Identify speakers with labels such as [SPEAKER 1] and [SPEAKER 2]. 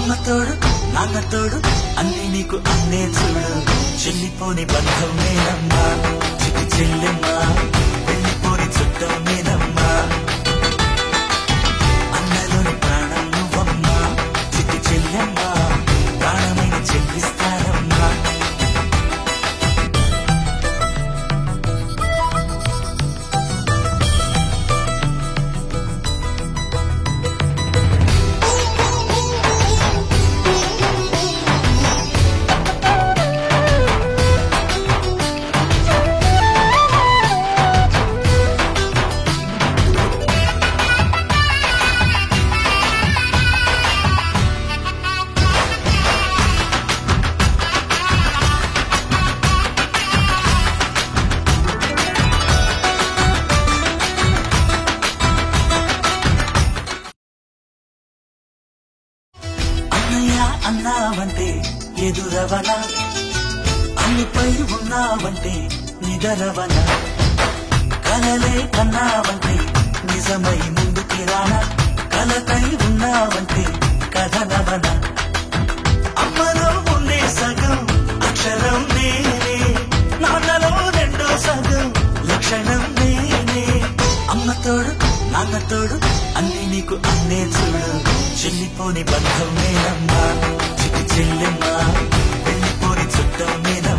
[SPEAKER 1] అమ్మ తోడు నాన్న తోడు అన్ని నీకు అన్నే చూడు చెల్లిపోని బంధం నేనమ్మా చిటి చెల్లెమ్మా వెళ్ళిపోని చుట్టం నేనమ్మా అన్నలోని ప్రాణం నువ్వమ్మా చిటి చెల్లెమ్మా ప్రాణమైన చెల్లిస్తానమ్మా అన్నావంటే ఎదురవన అన్నిపై ఉన్నావంటే నిదరవన కలలే కన్నావంటే నిజమై ముందుకి రానా కలకై ఉన్నావంటే కథనవన అమ్మలో ఉండే సగం అక్షరం నేనే నాన్నలో రెండో సగం లక్షణం నేనే అమ్మ తోడు నాన్న తోడు అన్ని నీకు అన్నే చూడు చెల్లిపోని బంధం నేనమ్మా చిటి చెల్లెమ్మా వెళ్ళిపోని చుట్టం నేనమ్మా